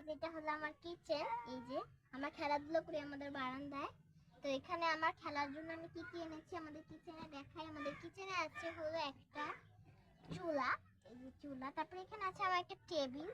Guys, এটা হলো আমার কিচেন। এই যে আমার খেলাধুলো করি আমাদের বারান্দায়। তো এখানে আমার খেলার জন্য আমি কি কি এনেছি আমাদের কিচেনে দেখাই। আমাদের কিচেনে আছে হলো একটা চুলা, এই যে চুলা। তারপরে এখানে আছে আমার একটা টেবিল।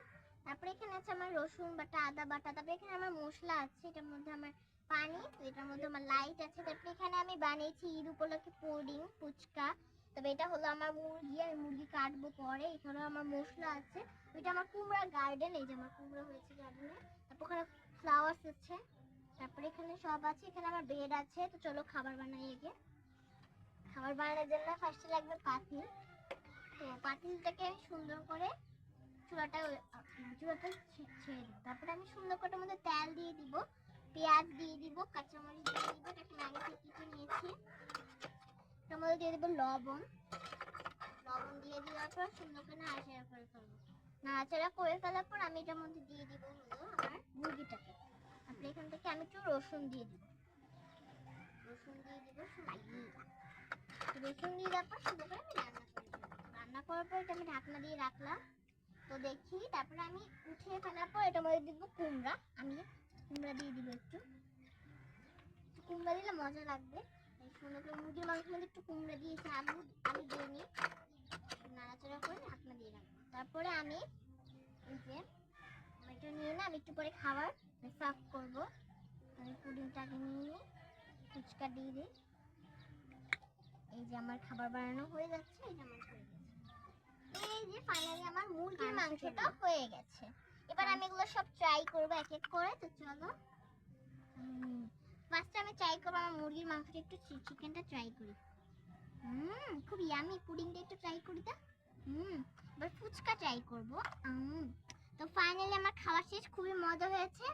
তারপরে এখানে আছে আমার রসুন বাটা, আদা বাটা। তারপরে এখানে আমার মশলা আছে, এটার মধ্যে আমার পানি, তো এটার মধ্যে আমার লাইট আছে। তারপরে এখানে আমি বানিয়েছি ঈদ উপলক্ষে পুডিং, ফুচকা। তবে এটা হলো আমার মুরগি, আমি মুরগি কাটবো পরে। এখানে আমার মশলা আছে। ওইটা আমার কুমড়া গার্ডেন, এই যে আমার কুমড়া হয়েছে গার্ডেনে। তারপর ওখানে ফ্লাওয়ার্স আছে। তারপরে এখানে সব আছে। এখানে আমার বেড আছে। তো চলো খাবার বানাই আগে। খাবার বানানোর জন্য ফার্স্টে লাগবে পাতিল। তো পাতিলটাকে সুন্দর করে চুলাটা ছেড়ে দিব। তারপরে আমি সুন্দর করে মধ্যে তেল দিয়ে দিব, পেঁয়াজ দিয়ে দিব, কাঁচামরিচ দিয়ে দিব। এটাকে আগে থেকে কেটে নিয়েছি। তার মধ্যে দিয়ে দিব লবণ। লবণ দিয়ে দেওয়ার পর সুন্দর করে নাড়াচাড়া করে ফেলবো। নাড়াচাড়া করে ফেলার পর আমি এটার মধ্যে দিয়ে দিব হলো আমার মুরগিটাকে। তারপরে এখান থেকে আমি একটু রসুন দিয়ে দিব। রসুন দিয়ে দিব রসুন দিয়ে দেওয়ার পর সুন্দর করে আমি রান্না করে দেবো। রান্না করার পর এটা আমি ঢাকনা দিয়ে রাখলাম। তো দেখি তারপরে আমি উঠিয়ে ফেলার পর এটার মধ্যে দিব কুমড়া। আমি কুমড়া দিয়ে দিব একটু। কুমড়া দিলে মজা লাগবে। সুন্দর করে মুরগির মাংসের মধ্যে একটু কুমড়া দিয়েছি, আলু আলু দিয়ে নিই। নাড়াচাড়া করে ঢাকনা দিয়ে রাখবো। তারপরে আমি এই যে এটা নিয়ে না আমি একটু পরে খাবার সার্ভ করবো। আমি পুডিংটাকে নিয়ে নিই, ফুচকা দিয়ে দিই। এই যে আমার খাবার বানানো হয়ে যাচ্ছে। এই যে আমার হয়ে গেছে। এই যে ফাইনালি আমার মুরগির মাংসটা হয়ে গেছে। এবার আমি এগুলো সব ট্রাই করবো এক এক করে। তো চলো ফার্স্টে আমি ট্রাই করবো আমার মুরগির মাংসটা, একটু চিকেনটা ট্রাই করি। খুব ইয়ামি। পুডিংটা একটু ট্রাই করি। তো এবার ফুচকা ট্রাই করবো। তো ফাইনালি আমার খাওয়া শেষ, খুবই মজা হয়েছে।